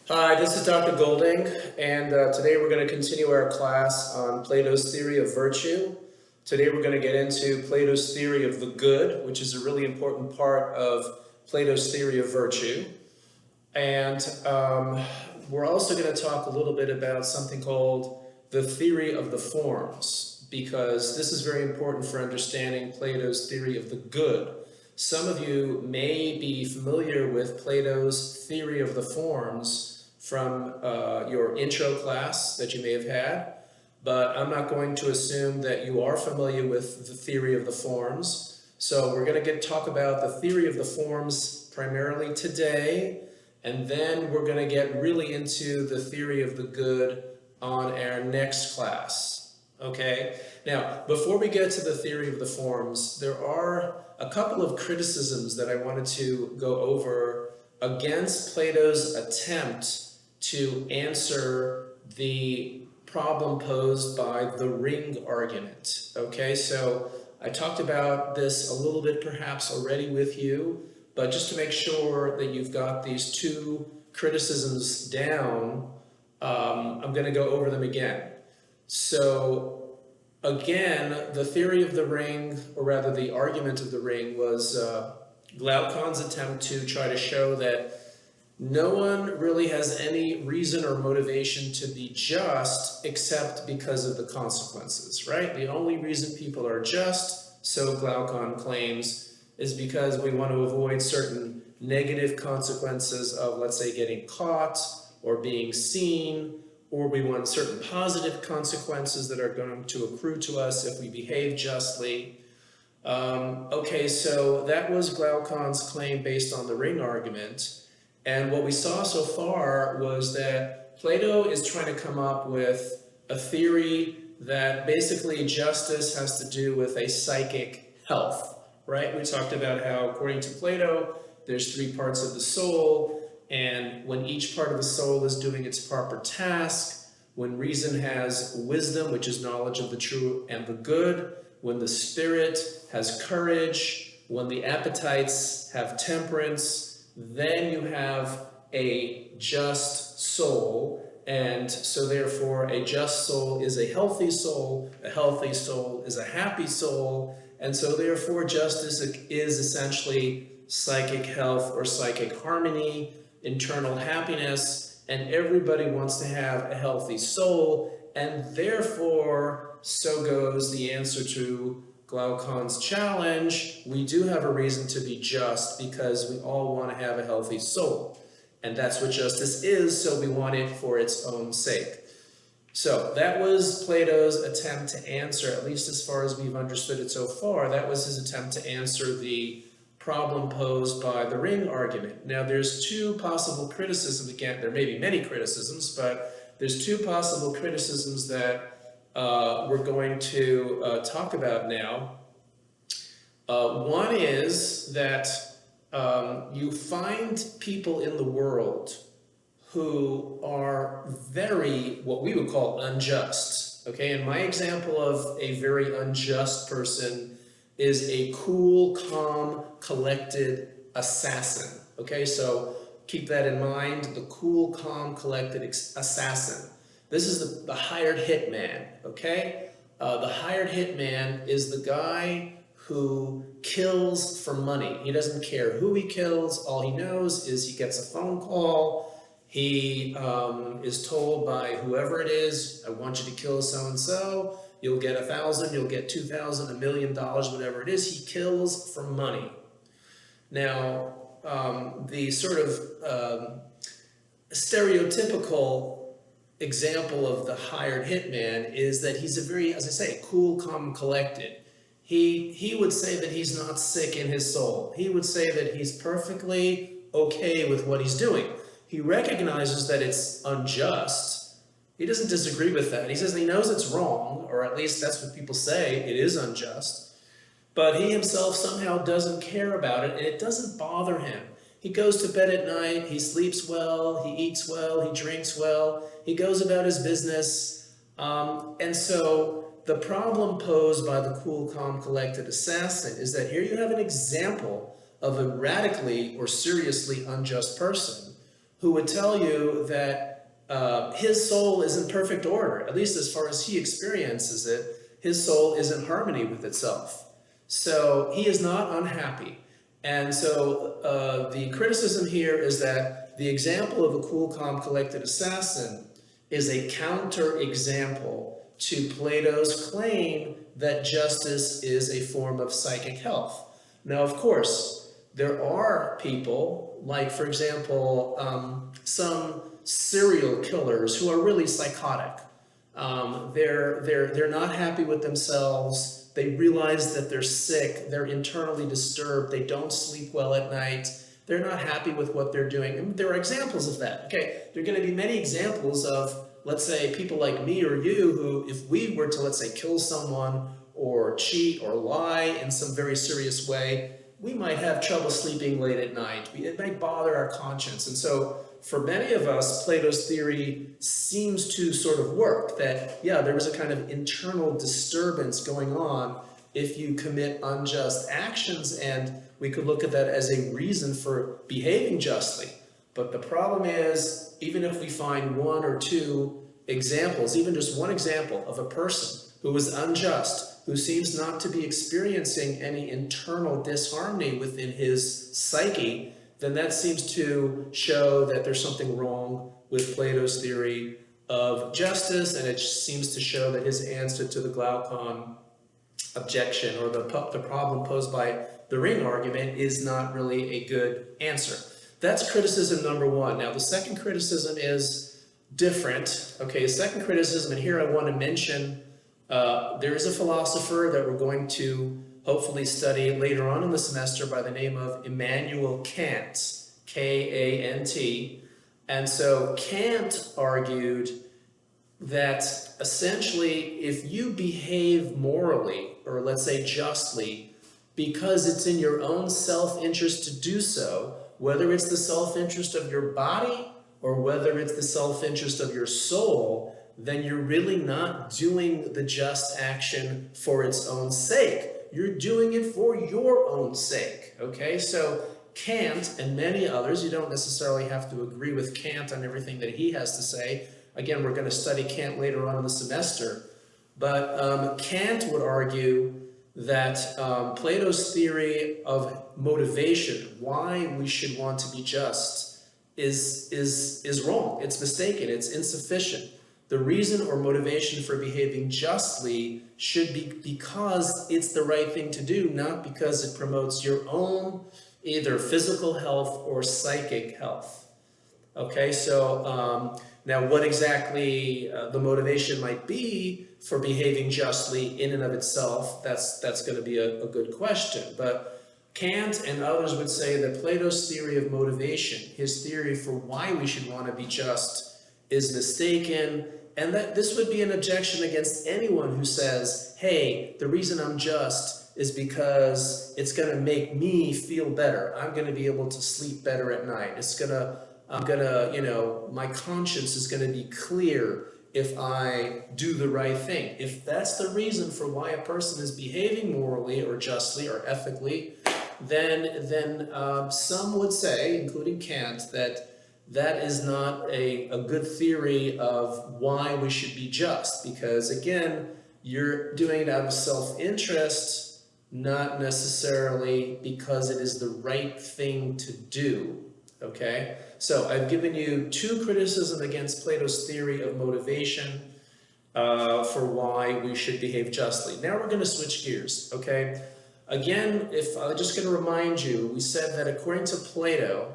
Hi, this is Dr. Golding, and today we're going to continue our class on Plato's theory of virtue. Today we're going to get into Plato's theory of the good, which is a really important part of Plato's theory of virtue. And we're also going to talk a little bit about something called the theory of the forms, because this is very important for understanding Plato's theory of the good. Some of you may be familiar with Plato's theory of the forms from your intro class that you may have had, but I'm not going to assume that you are familiar with the theory of the forms. So we're going to talk about the theory of the forms primarily today, and then we're going to get really into the theory of the good on our next class. Okay? Now, before we get to the theory of the forms, there are a couple of criticisms that I wanted to go over against Plato's attempt to answer the problem posed by the ring argument. Okay, so I talked about this a little bit perhaps already with you, but just to make sure that you've got these two criticisms down, I'm going to go over them again. So again, the theory of the ring, or rather the argument of the ring, was Glaucon's attempt to try to show that no one really has any reason or motivation to be just except because of the consequences, right? The only reason people are just, so Glaucon claims, is because we want to avoid certain negative consequences of, let's say, getting caught or being seen, or we want certain positive consequences that are going to accrue to us if we behave justly. Okay, so that was Glaucon's claim based on the ring argument. And what we saw so far was that Plato is trying to come up with a theory that basically justice has to do with a psychic health, right? We talked about how, according to Plato, there's three parts of the soul, and when each part of the soul is doing its proper task, when reason has wisdom, which is knowledge of the true and the good, when the spirit has courage, when the appetites have temperance, then you have a just soul, and so therefore a just soul is a healthy soul is a happy soul, and so therefore justice is essentially psychic health or psychic harmony, internal happiness, and everybody wants to have a healthy soul, and therefore so goes the answer to Glaucon's challenge. We do have a reason to be just because we all want to have a healthy soul. And that's what justice is, so we want it for its own sake. So that was Plato's attempt to answer, at least as far as we've understood it so far, that was his attempt to answer the problem posed by the ring argument. Now there's two possible criticisms, again, there may be many criticisms, but there's two possible criticisms that we're going to talk about now. One is that you find people in the world who are very, what we would call unjust. Okay, and my example of a very unjust person is a cool, calm, collected assassin. Okay, so keep that in mind, the cool, calm, collected assassin. This is the hired hitman, okay? The hired hitman is the guy who kills for money. He doesn't care who he kills. All he knows is he gets a phone call. He is told by whoever it is, I want you to kill so-and-so. You'll get 1,000, you'll get 2,000, $1 million, whatever it is. He kills for money. Now, the sort of stereotypical example of the hired hitman is that he's a very, as I say, cool, calm, collected. He would say that he's not sick in his soul. He would say that he's perfectly okay with what he's doing. He recognizes that it's unjust. He doesn't disagree with that. He says he knows it's wrong, or at least that's what people say, it is unjust. But he himself somehow doesn't care about it, and it doesn't bother him. He goes to bed at night, he sleeps well, he eats well, he drinks well, he goes about his business. And so the problem posed by the cool, calm, collected assassin is that here you have an example of a radically or seriously unjust person who would tell you that his soul is in perfect order, at least as far as he experiences it. His soul is in harmony with itself. So he is not unhappy. And so the criticism here is that the example of a cool, calm, collected assassin is a counter-example to Plato's claim that justice is a form of psychic health. Now, of course, there are people, like, for example, some serial killers who are really psychotic. They're not happy with themselves. They realize that they're sick. They're internally disturbed. They don't sleep well at night. They're not happy with what they're doing. And there are examples of that. Okay, there are going to be many examples of, let's say, people like me or you who, if we were to, let's say, kill someone or cheat or lie in some very serious way, we might have trouble sleeping late at night. It might bother our conscience. And so for many of us, Plato's theory seems to sort of work, that, yeah, there was a kind of internal disturbance going on if you commit unjust actions, and we could look at that as a reason for behaving justly. But the problem is, even if we find one or two examples, even just one example of a person who was unjust, who seems not to be experiencing any internal disharmony within his psyche, then that seems to show that there's something wrong with Plato's theory of justice, and it seems to show that his answer to the Glaucon objection, or the problem posed by the ring argument, is not really a good answer. That's criticism number one. Now, the second criticism is different. Okay, second criticism, and here I want to mention there is a philosopher that we're going to hopefully study later on in the semester by the name of Immanuel Kant, K-A-N-T. And so Kant argued that essentially if you behave morally, or let's say justly, because it's in your own self-interest to do so, whether it's the self-interest of your body or whether it's the self-interest of your soul, then you're really not doing the just action for its own sake. You're doing it for your own sake, okay? So Kant and many others, you don't necessarily have to agree with Kant on everything that he has to say. Again, we're going to study Kant later on in the semester. But Kant would argue that Plato's theory of motivation, why we should want to be just, is wrong. It's mistaken. It's insufficient. The reason or motivation for behaving justly should be because it's the right thing to do, not because it promotes your own either physical health or psychic health. Okay, so now what exactly the motivation might be for behaving justly in and of itself, that's going to be a good question. But Kant and others would say that Plato's theory of motivation, his theory for why we should want to be just, is mistaken, and that this would be an objection against anyone who says, hey, the reason I'm just is because it's going to make me feel better. I'm going to be able to sleep better at night. My conscience is going to be clear if I do the right thing. If that's the reason for why a person is behaving morally or justly or ethically, then some would say, including Kant, that that is not a good theory of why we should be just, because again, you're doing it out of self-interest, not necessarily because it is the right thing to do, okay? So I've given you two criticisms against Plato's theory of motivation for why we should behave justly. Now we're going to switch gears, okay? Again, if I'm just going to remind you, we said that according to Plato,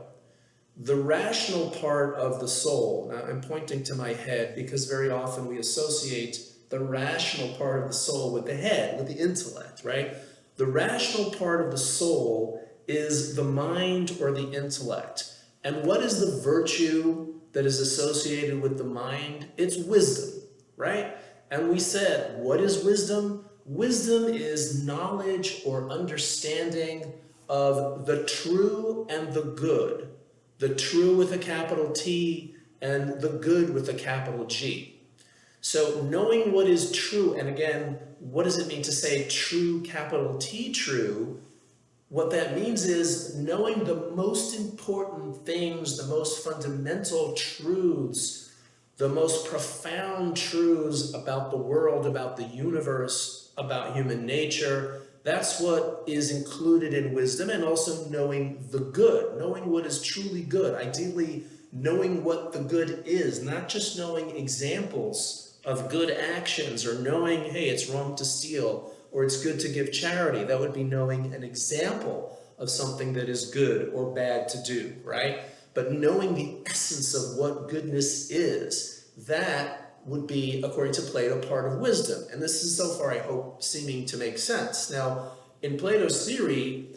the rational part of the soul, now I'm pointing to my head because very often we associate the rational part of the soul with the head, with the intellect, right? The rational part of the soul is the mind or the intellect. And what is the virtue that is associated with the mind? It's wisdom, right? And we said, what is wisdom? Wisdom is knowledge or understanding of the true and the good. The true with a capital T and the good with a capital G. So knowing what is true, and again, what does it mean to say true, capital T true? What that means is knowing the most important things, the most fundamental truths, the most profound truths about the world, about the universe, about human nature. That's what is included in wisdom, and also knowing the good, knowing what is truly good, ideally knowing what the good is, not just knowing examples of good actions or knowing, hey, it's wrong to steal or it's good to give charity. That would be knowing an example of something that is good or bad to do, right? But knowing the essence of what goodness is, that would be, according to Plato, part of wisdom. And this is, so far, I hope, seeming to make sense. Now, in Plato's theory,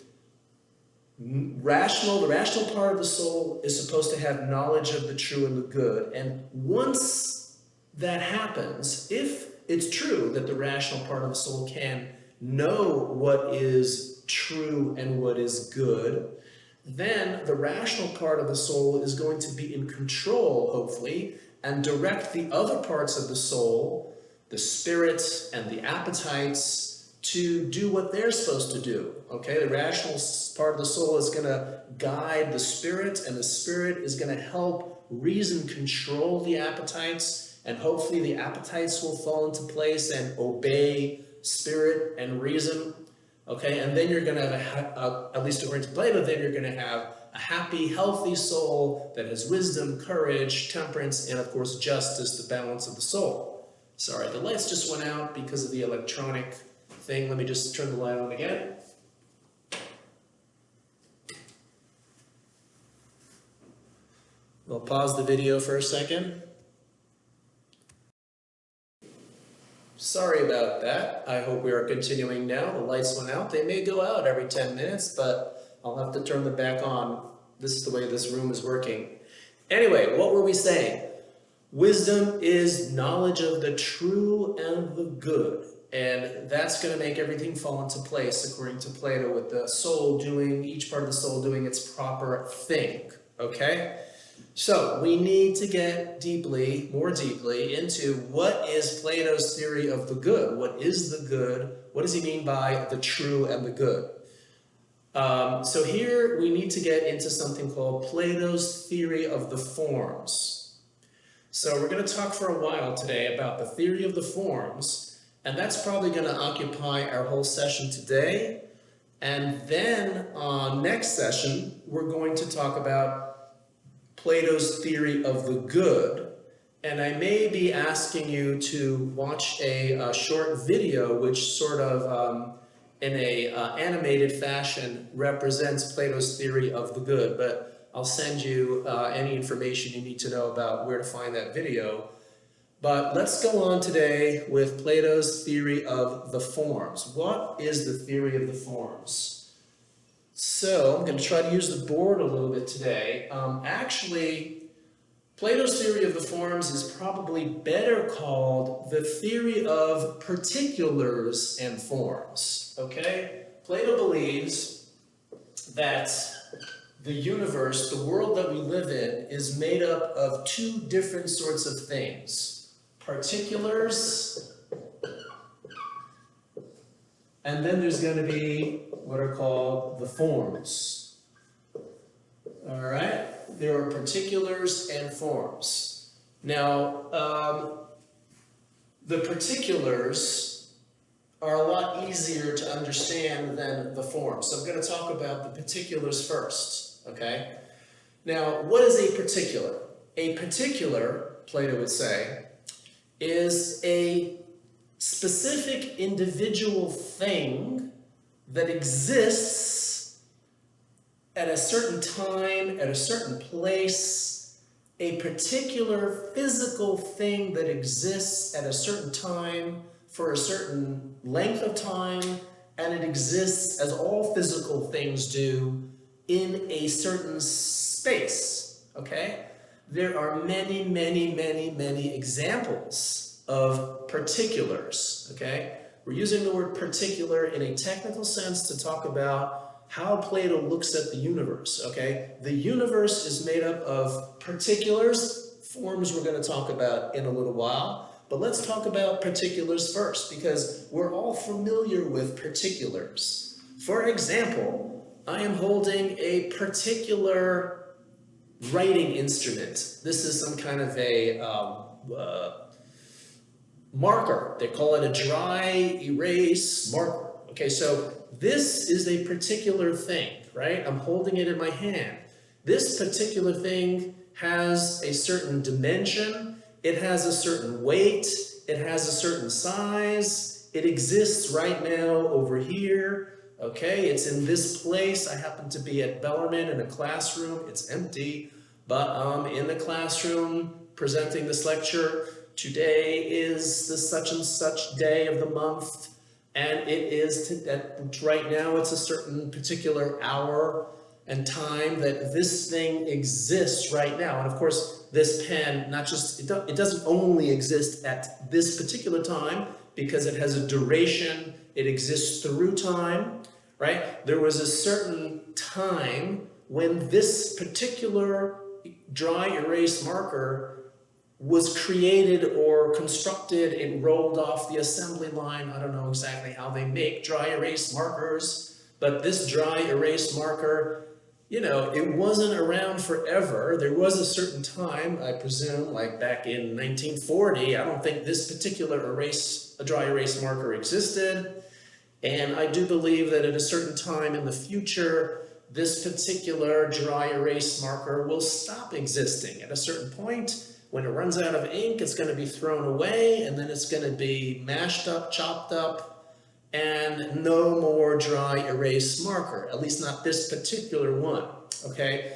the rational part of the soul is supposed to have knowledge of the true and the good. And once that happens, if it's true that the rational part of the soul can know what is true and what is good, then the rational part of the soul is going to be in control, hopefully, and direct the other parts of the soul, the spirits and the appetites, to do what they're supposed to do. Okay, the rational part of the soul is going to guide the spirit, and the spirit is going to help reason control the appetites, and hopefully the appetites will fall into place and obey spirit and reason. Okay, and then you're going to have, at least according to Plato, then you're going to have a happy, healthy soul that has wisdom, courage, temperance, and of course justice, the balance of the soul. Sorry, the lights just went out because of the electronic thing. Let me just turn the light on again. We'll pause the video for a second. Sorry about that. I hope we are continuing now. The lights went out. They may go out every 10 minutes, but I'll have to turn them back on. This is the way this room is working. Anyway, what were we saying? Wisdom is knowledge of the true and the good. And that's going to make everything fall into place, according to Plato, with the soul doing, each part of the soul doing its proper thing. Okay? So we need to get more deeply into what is Plato's theory of the good. What is the good? What does he mean by the true and the good? So here we need to get into something called Plato's theory of the forms. So we're going to talk for a while today about the theory of the forms, and that's probably going to occupy our whole session today. And then next session, we're going to talk about Plato's theory of the good, and I may be asking you to watch a short video which sort of, in a animated fashion, represents Plato's theory of the good, but I'll send you any information you need to know about where to find that video. But let's go on today with Plato's theory of the forms. What is the theory of the forms? So I'm going to try to use the board a little bit today. Actually, Plato's theory of the forms is probably better called the theory of particulars and forms. Okay? Plato believes that the universe, the world that we live in, is made up of two different sorts of things. Particulars, and then there's going to be what are called the forms. All right? There are particulars and forms. Now, the particulars are a lot easier to understand than the forms. So I'm going to talk about the particulars first, okay? Now, what is a particular? A particular, Plato would say, is a specific individual thing that exists at a certain time, at a certain place, a particular physical thing that exists at a certain time for a certain length of time, and it exists, as all physical things do, in a certain space, okay? There are many, many, many, many examples of particulars, okay? We're using the word particular in a technical sense to talk about how Plato looks at the universe, okay? The universe is made up of particulars, forms we're going to talk about in a little while, but let's talk about particulars first, because we're all familiar with particulars. For example, I am holding a particular writing instrument. This is some kind of a marker. They call it a dry erase marker. Okay, so this is a particular thing, right? I'm holding it in my hand. This particular thing has a certain dimension, it has a certain weight, it has a certain size, it exists right now over here, okay? It's in this place. I happen to be at Bellarmine in a classroom. It's empty, but I'm in the classroom presenting this lecture. Today is the such and such day of the month, and it is right now it's a certain particular hour and time that this thing exists right now. And of course, this pen, it doesn't only exist at this particular time because it has a duration, it exists through time, right? There was a certain time when this particular dry erase marker was created or constructed and rolled off the assembly line. I don't know exactly how they make dry erase markers, but this dry erase marker, you know, it wasn't around forever. There was a certain time, I presume, like back in 1940, I don't think this particular dry erase marker existed. And I do believe that at a certain time in the future, this particular dry erase marker will stop existing. At a certain point, when it runs out of ink, it's going to be thrown away, and then it's going to be mashed up, chopped up, and no more dry erase marker, at least not this particular one, okay?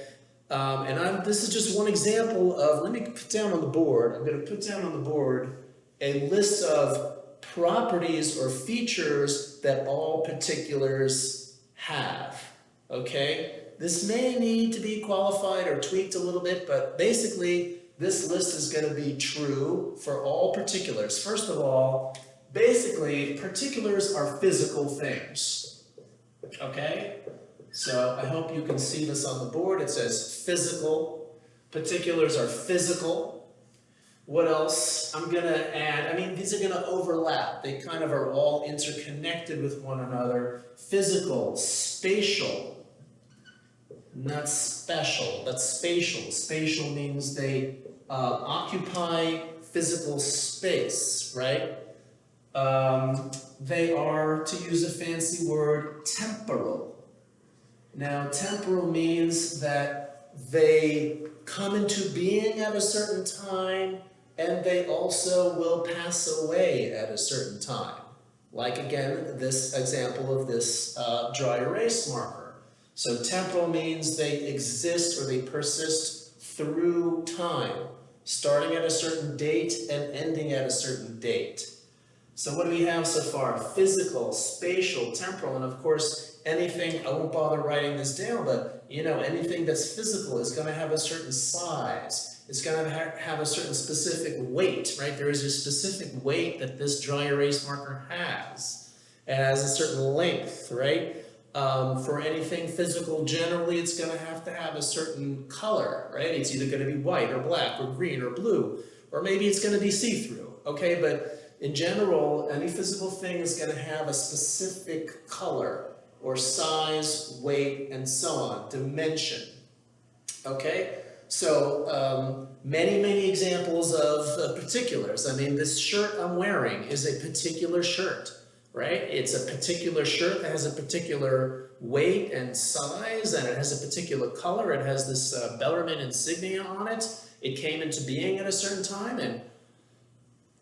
This is just one example of, let me put down on the board, I'm going to put down on the board a list of properties or features that all particulars have, okay? This may need to be qualified or tweaked a little bit, but basically, this list is going to be true for all particulars. First of all, basically, particulars are physical things, okay? So I hope you can see this on the board. It says physical. Particulars are physical. What else? I'm going to add, I mean, these are going to overlap. They kind of are all interconnected with one another. Physical, spatial. Not special, but spatial. Spatial means they occupy physical space, right? They are, to use a fancy word, temporal. Now, temporal means that they come into being at a certain time, and they also will pass away at a certain time. Like, again, this example of this dry erase marker. So temporal means they exist or they persist through time, starting at a certain date and ending at a certain date. So what do we have so far? Physical, spatial, temporal, and of course anything, I won't bother writing this down, but you know, anything that's physical is going to have a certain size. It's going to have a certain specific weight, right? There is a specific weight that this dry erase marker has. It has a certain length, right? For anything physical, generally, it's going to have a certain color, right? It's either going to be white or black or green or blue, or maybe it's going to be see-through, okay? But in general, any physical thing is going to have a specific color or size, weight, and so on, dimension, okay? So many examples of particulars. I mean, this shirt I'm wearing is a particular shirt. Right? It's a particular shirt that has a particular weight and size, and it has a particular color. It has this Bellarmine insignia on it. It came into being at a certain time, and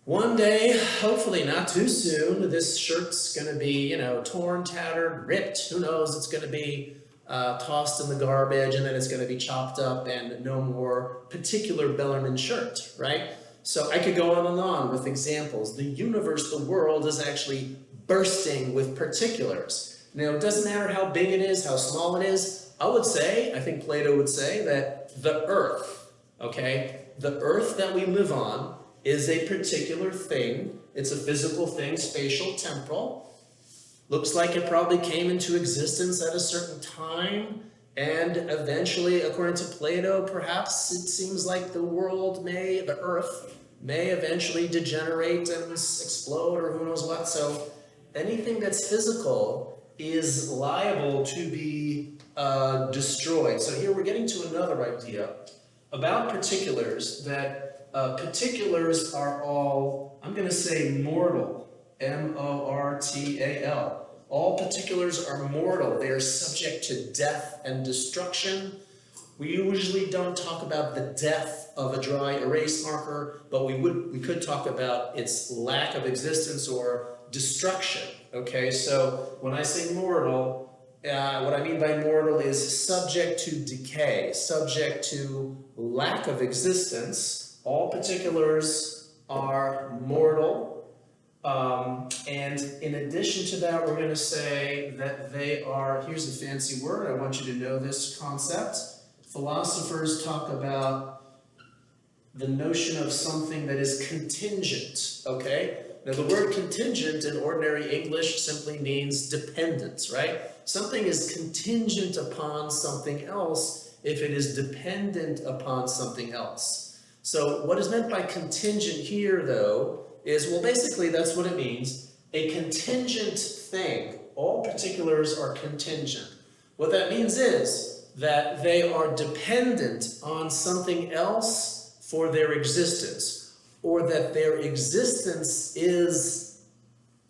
one day, hopefully not too soon, this shirt's going to be, you know, torn, tattered, ripped. Who knows? It's going to be tossed in the garbage, and then it's going to be chopped up, and no more particular Bellarmine shirt, right? So I could go on with examples. The universe, the world, is actually bursting with particulars. Now, it doesn't matter how big it is, how small it is. I think Plato would say that the earth, okay, the earth that we live on is a particular thing. It's a physical thing, spatial, temporal. Looks like it probably came into existence at a certain time, and eventually, according to Plato, perhaps it seems like the earth may eventually degenerate and explode, or who knows what. So anything that's physical is liable to be destroyed. So here we're getting to another idea about particulars, that particulars are all, I'm going to say mortal, M-O-R-T-A-L. All particulars are mortal. They are subject to death and destruction. We usually don't talk about the death of a dry erase marker, but we could talk about its lack of existence or destruction. Okay, so when I say mortal, what I mean by mortal is subject to decay, subject to lack of existence. All particulars are mortal. And in addition to that, we're going to say that they are, here's a fancy word, I want you to know this concept. Philosophers talk about the notion of something that is contingent, okay? Now the word contingent in ordinary English simply means dependence, right? Something is contingent upon something else if it is dependent upon something else. So what is meant by contingent here, though, is, well, basically that's what it means. A contingent thing. All particulars are contingent. What that means is that they are dependent on something else for their existence, or that their existence is,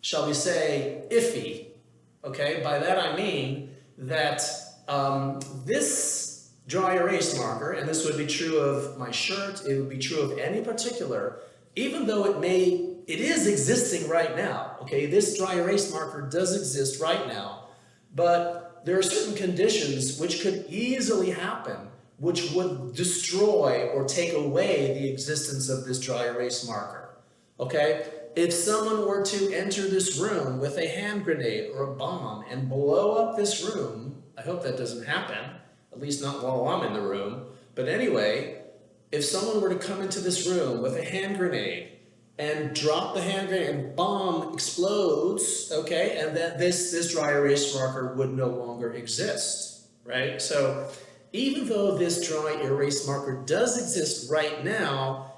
shall we say, iffy. Okay, by that I mean that this dry erase marker, and this would be true of my shirt, it would be true of any particular, even though it is existing right now, okay, this dry erase marker does exist right now, but there are certain conditions which could easily happen which would destroy or take away the existence of this dry erase marker, okay? If someone were to enter this room with a hand grenade or a bomb and blow up this room, I hope that doesn't happen, at least not while I'm in the room, but anyway, if someone were to come into this room with a hand grenade and drop the hand grenade and bomb explodes, okay, and then this dry erase marker would no longer exist, right? So even though this dry erase marker does exist right now,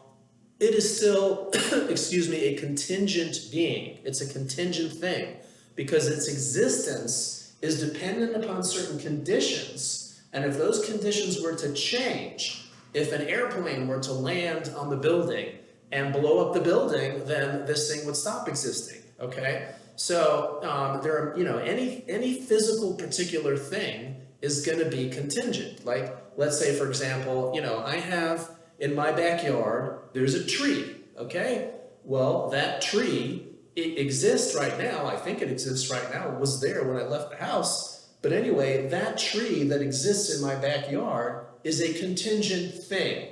it is still, excuse me, a contingent being. It's a contingent thing because its existence is dependent upon certain conditions, and if those conditions were to change, if an airplane were to land on the building and blow up the building, then this thing would stop existing, okay? So there are, any physical particular thing is going to be contingent. Like, let's say, for example, I have in my backyard, there's a tree, okay? Well, that tree, it exists right now. I think it exists right now. It was there when I left the house. But anyway, that tree that exists in my backyard is a contingent thing.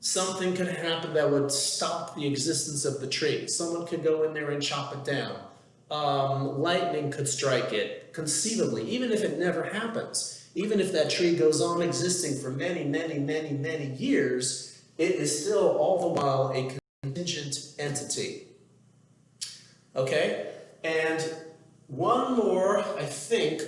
Something could happen that would stop the existence of the tree. Someone could go in there and chop it down. Lightning could strike it, conceivably, even if it never happens. Even if that tree goes on existing for many, many, many, many years, it is still all the while a contingent entity. Okay? And one more, I think,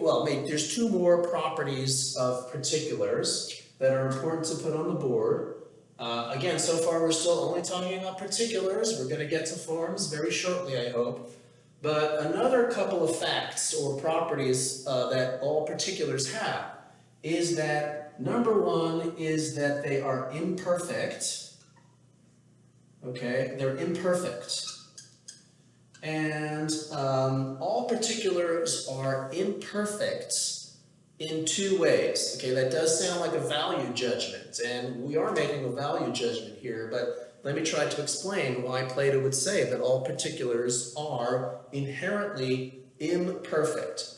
well, maybe there's two more properties of particulars that are important to put on the board. Again, so far we're still only talking about particulars. We're going to get to forms very shortly, I hope. But another couple of facts or properties that all particulars have is that, number one, is that they are imperfect. Okay, they're imperfect. And all particulars are imperfect in two ways. Okay, that does sound like a value judgment, and we are making a value judgment here, but let me try to explain why Plato would say that all particulars are inherently imperfect.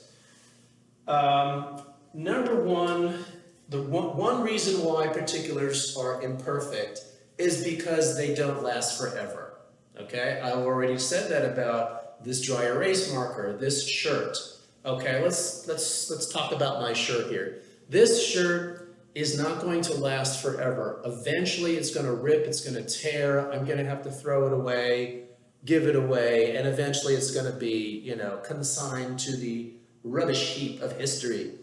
Number one, one reason why particulars are imperfect is because they don't last forever. Okay, I've already said that about this dry erase marker, this shirt. Okay, let's talk about my shirt here. This shirt is not going to last forever. Eventually it's going to rip, it's going to tear, I'm going to have to throw it away, give it away, and eventually it's going to be, consigned to the rubbish heap of history.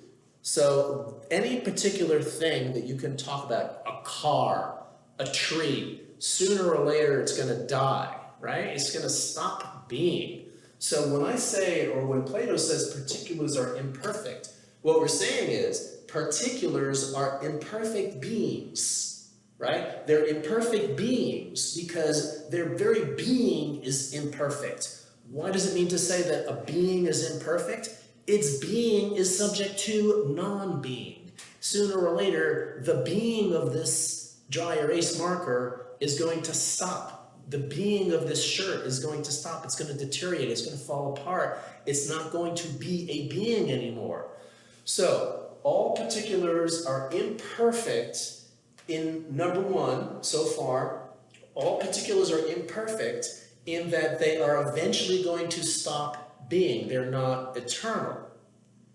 So any particular thing that you can talk about, a car, a tree, sooner or later it's going to die, right? It's going to stop being. So when I say, or when Plato says particulars are imperfect, what we're saying is particulars are imperfect beings, right? They're imperfect beings because their very being is imperfect. Why does it mean to say that a being is imperfect? Its being is subject to non-being. Sooner or later, the being of this dry erase marker is going to stop. The being of this shirt is going to stop. It's going to deteriorate. It's going to fall apart. It's not going to be a being anymore. So all particulars are imperfect in number one so far. All particulars are imperfect in that they are eventually going to stop being. They're not eternal.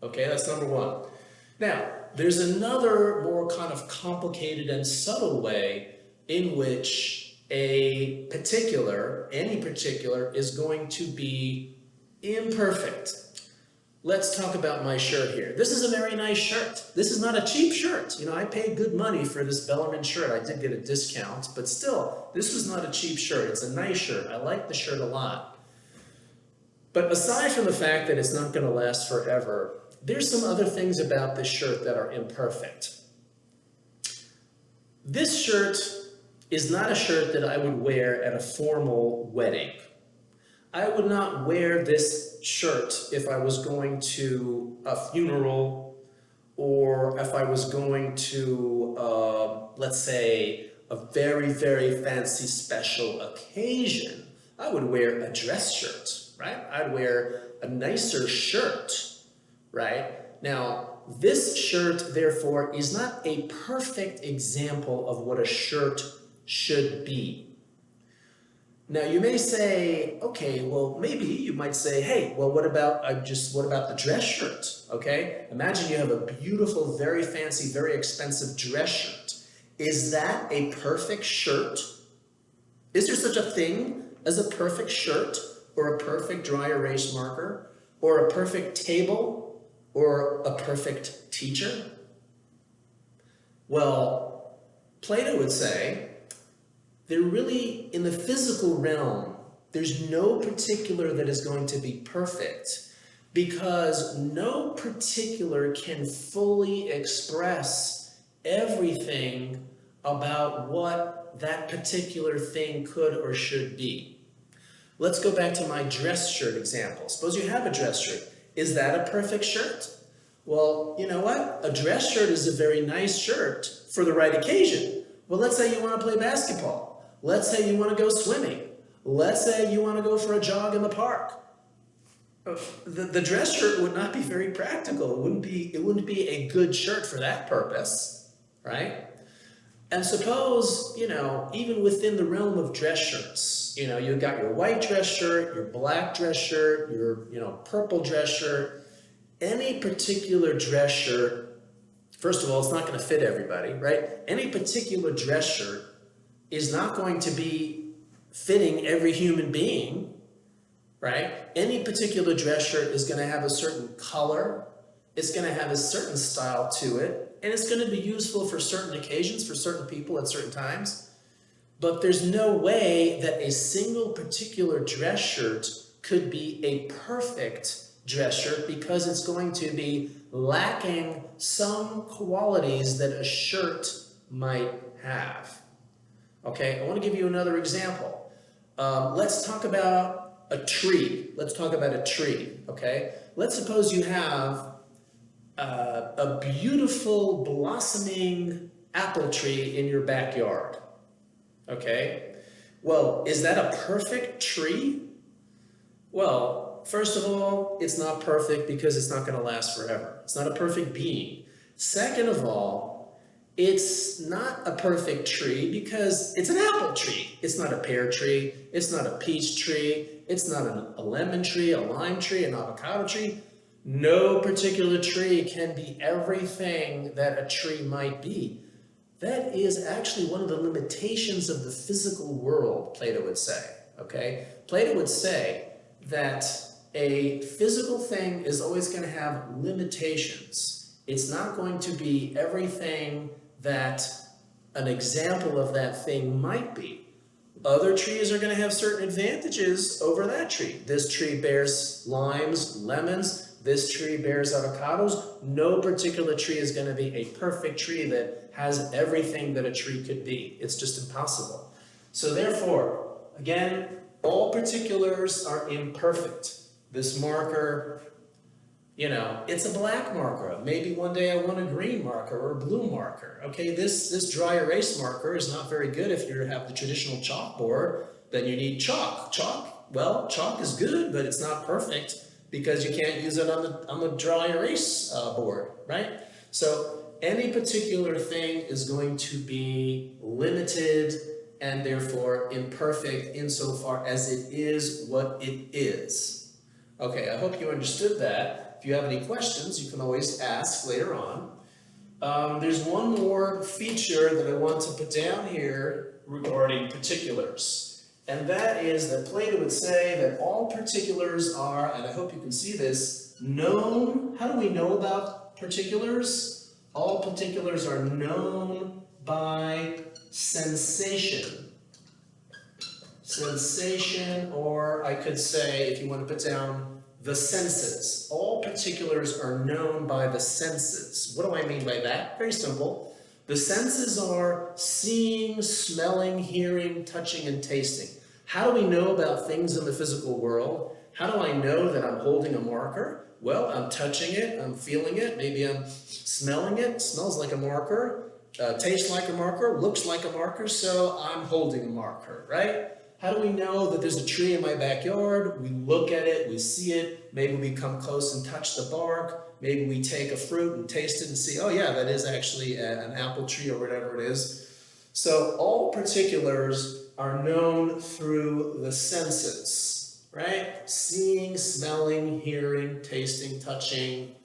Okay, that's number one. Now, there's another more kind of complicated and subtle way in which a particular, any particular, is going to be imperfect. Let's talk about my shirt here. This is a very nice shirt. This is not a cheap shirt. You know, I paid good money for this Bellarmine shirt. I did get a discount, but still, this was not a cheap shirt. It's a nice shirt. I like the shirt a lot. But aside from the fact that it's not going to last forever, there's some other things about this shirt that are imperfect. This shirt is not a shirt that I would wear at a formal wedding. I would not wear this shirt if I was going to a funeral or if I was going to, let's say, a very, very fancy special occasion. I would wear a dress shirt, right? I'd wear a nicer shirt, right? Now, this shirt, therefore, is not a perfect example of what a shirt should be. Now you may say, okay, well maybe you might say, hey, well what about the dress shirt? Okay, imagine you have a beautiful, very fancy, very expensive dress shirt. Is that a perfect shirt? Is there such a thing as a perfect shirt or a perfect dry erase marker or a perfect table or a perfect teacher? Well, Plato would say, they're really, in the physical realm, there's no particular that is going to be perfect because no particular can fully express everything about what that particular thing could or should be. Let's go back to my dress shirt example. Suppose you have a dress shirt. Is that a perfect shirt? Well, you know what? A dress shirt is a very nice shirt for the right occasion. Well, let's say you want to play basketball. Let's say you want to go swimming. Let's say you want to go for a jog in the park. The dress shirt would not be very practical. It wouldn't be a good shirt for that purpose, right? And suppose, you know, even within the realm of dress shirts, you know, you've got your white dress shirt, your black dress shirt, your, you know, purple dress shirt, any particular dress shirt. First of all, it's not going to fit everybody, right? Any particular dress shirt is not going to be fitting every human being, right? Any particular dress shirt is going to have a certain color, it's going to have a certain style to it, and it's going to be useful for certain occasions, for certain people at certain times. But there's no way that a single particular dress shirt could be a perfect dress shirt because it's going to be lacking some qualities that a shirt might have. Okay, I want to give you another example. Let's talk about a tree. Let's talk about a tree, okay? Let's suppose you have a beautiful blossoming apple tree in your backyard, okay? Well, is that a perfect tree? Well, first of all, it's not perfect because it's not going to last forever. It's not a perfect being. Second of all, it's not a perfect tree because it's an apple tree. It's not a pear tree. It's not a peach tree. It's not a lemon tree, a lime tree, an avocado tree. No particular tree can be everything that a tree might be. That is actually one of the limitations of the physical world, Plato would say. Okay? Plato would say that a physical thing is always going to have limitations. It's not going to be everything that an example of that thing might be. Other trees are going to have certain advantages over that tree. This tree bears limes, lemons. This tree bears avocados. No particular tree is going to be a perfect tree that has everything that a tree could be. It's just impossible. So therefore, again, all particulars are imperfect. This marker, you know, it's a black marker. Maybe one day I want a green marker or a blue marker. Okay, this dry erase marker is not very good if you have the traditional chalkboard. Then you need chalk. Well, chalk is good, but it's not perfect because you can't use it on the dry erase board, right? So any particular thing is going to be limited and therefore imperfect insofar as it is what it is. Okay, I hope you understood that. If you have any questions, you can always ask later on. There's one more feature that I want to put down here regarding particulars. And that is that Plato would say that all particulars are, and I hope you can see this, known. How do we know about particulars? All particulars are known by sensation. Sensation, or I could say, if you want to put down the senses. All particulars are known by the senses. What do I mean by that? Very simple. The senses are seeing, smelling, hearing, touching, and tasting. How do we know about things in the physical world? How do I know that I'm holding a marker? Well, I'm touching it, I'm feeling it, maybe I'm smelling it, smells like a marker, tastes like a marker, looks like a marker, so I'm holding a marker, right? How do we know that there's a tree in my backyard? We look at it, we see it, maybe we come close and touch the bark, maybe we take a fruit and taste it and see, oh yeah, that is actually an apple tree or whatever it is. So all particulars are known through the senses, right? Seeing, smelling, hearing, tasting, touching.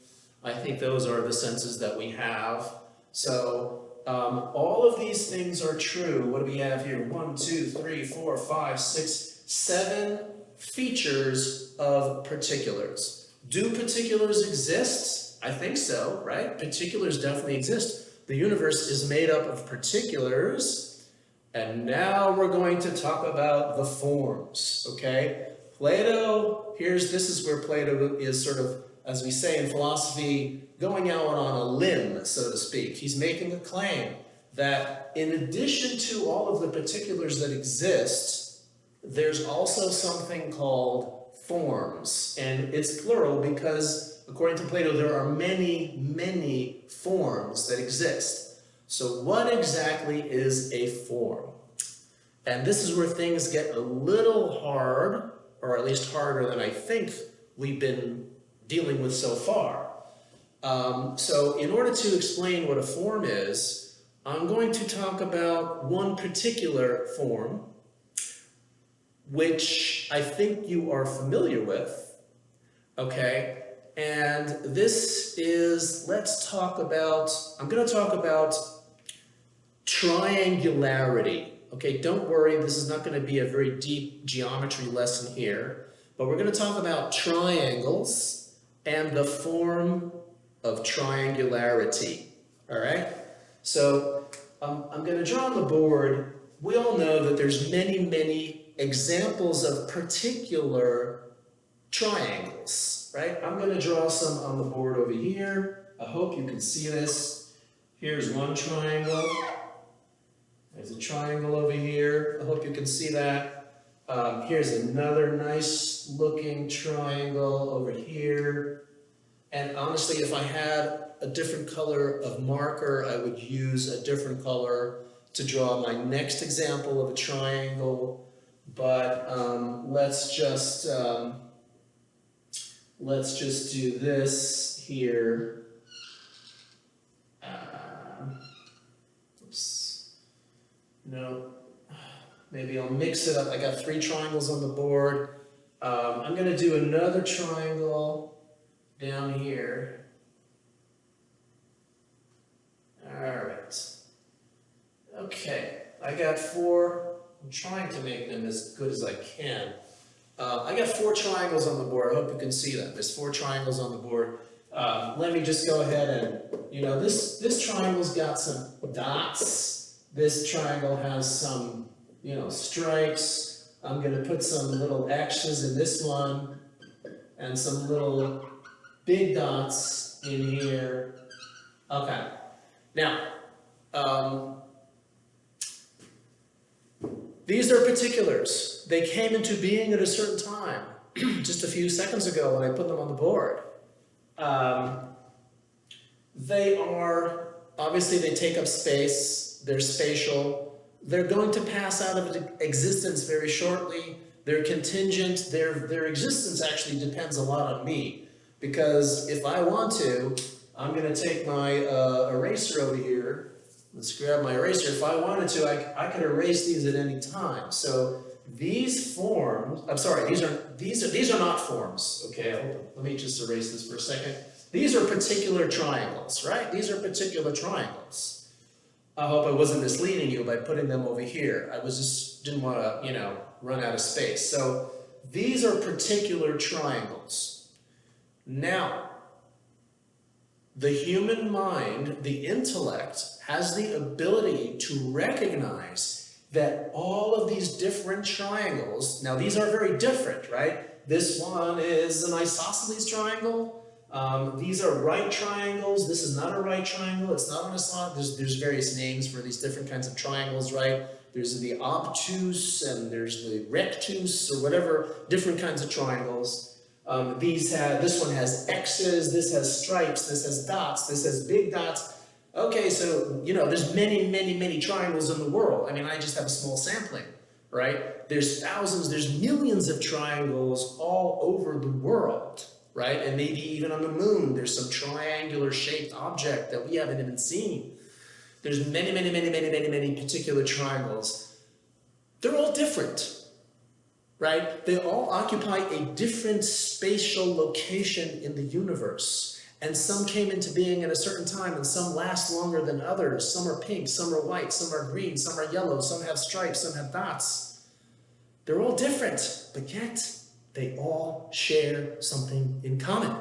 I think those are the senses that we have. So all of these things are true. What do we have here? 1, 2, 3, 4, 5, 6, 7 features of particulars. Do particulars exist? I think so, right? Particulars definitely exist. The universe is made up of particulars. And now we're going to talk about the forms, okay? Plato, this is where Plato is sort of, as we say in philosophy, going out on a limb, so to speak. He's making a claim that in addition to all of the particulars that exist, there's also something called forms. And it's plural because, according to Plato, there are many, many forms that exist. So what exactly is a form? And this is where things get a little hard, or at least harder than I think we've been dealing with so far. So in order to explain what a form is, I'm going to talk about one particular form, which I think you are familiar with, okay? And this is, I'm going to talk about triangularity. Okay, don't worry, this is not going to be a very deep geometry lesson here, but we're going to talk about triangles and the form of triangularity, all right? So I'm going to draw on the board. We all know that there's many, many examples of particular triangles, right? I'm going to draw some on the board over here. I hope you can see this. Here's one triangle. There's a triangle over here. I hope you can see that. Here's another nice looking triangle over here. And honestly, if I had a different color of marker, I would use a different color to draw my next example of a triangle. But let's just do this here. No, maybe I'll mix it up. I got 3 triangles on the board. I'm going to do another triangle down here. All right. Okay, I got 4. I'm trying to make them as good as I can. I got 4 triangles on the board. I hope you can see that. There's 4 triangles on the board. Let me just go ahead and, this triangle's got some dots. This triangle has some stripes. I'm going to put some little X's in this one and some little big dots in here. Okay. Now, these are particulars. They came into being at a certain time, just a few seconds ago when I put them on the board. They are, obviously they take up space, they're spatial, they're going to pass out of existence very shortly, they're contingent, their existence actually depends a lot on me. Because if I want to, I'm going to take my eraser over here. Let's grab my eraser. If I wanted to, I could erase these at any time. So these forms, I'm sorry, these are not forms. Okay, let me just erase this for a second. These are particular triangles, right? These are particular triangles. I hope I wasn't misleading you by putting them over here. I didn't want to, run out of space. So these are particular triangles. Now, the human mind, the intellect, has the ability to recognize that all of these different triangles, now these are very different, right? This one is an isosceles triangle. These are right triangles. This is not a right triangle. It's not an isosceles. There's various names for these different kinds of triangles, right? There's the obtuse and there's the rectus or whatever, different kinds of triangles. This one has X's, this has stripes, this has dots, this has big dots. Okay, so, there's many triangles in the world. I mean, I just have a small sampling, right? There's thousands, there's millions of triangles all over the world, right? And maybe even on the moon, there's some triangular shaped object that we haven't even seen. There's many particular triangles. They're all different. Right? They all occupy a different spatial location in the universe. And some came into being at a certain time, and some last longer than others. Some are pink, some are white, some are green, some are yellow, some have stripes, some have dots. They're all different, but yet they all share something in common.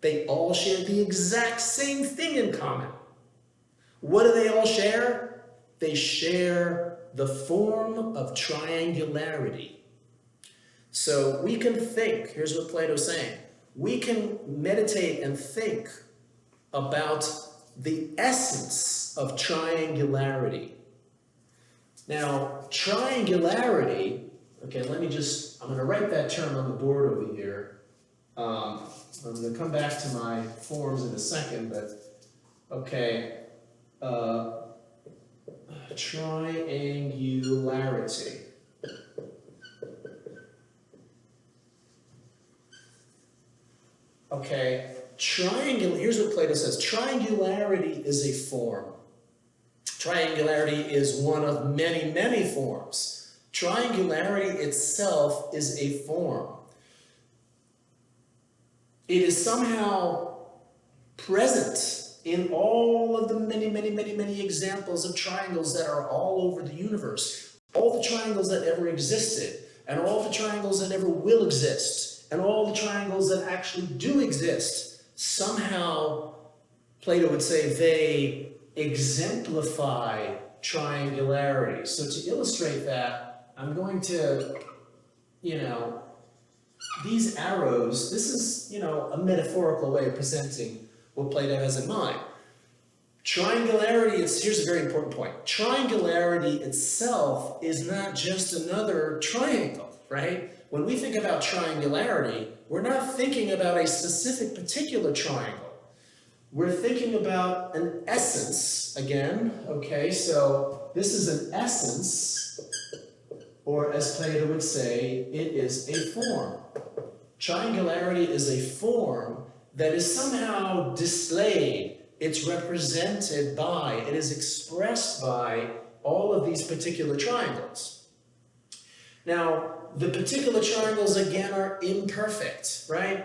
They all share the exact same thing in common. What do they all share? They share the form of triangularity. So we can think, here's what Plato's saying, we can meditate and think about the essence of triangularity. Now, triangularity, okay, I'm going to write that term on the board over here. I'm going to come back to my forms in a second, but, okay, triangularity. Okay, here's what Plato says. Triangularity is a form. Triangularity is one of many forms. Triangularity itself is a form. It is somehow present in all of the many examples of triangles that are all over the universe. All the triangles that ever existed, and all the triangles that ever will exist, and all the triangles that actually do exist, somehow, Plato would say, they exemplify triangularity. So to illustrate that, I'm going to, these arrows, this is, a metaphorical way of presenting what Plato has in mind. Triangularity, here's a very important point. Triangularity itself is not just another triangle, right? When we think about triangularity, we're not thinking about a specific particular triangle. We're thinking about an essence, again, okay? So this is an essence, or as Plato would say, it is a form. Triangularity is a form that is somehow displayed, it's represented by, it is expressed by all of these particular triangles. Now, the particular triangles, again, are imperfect, right?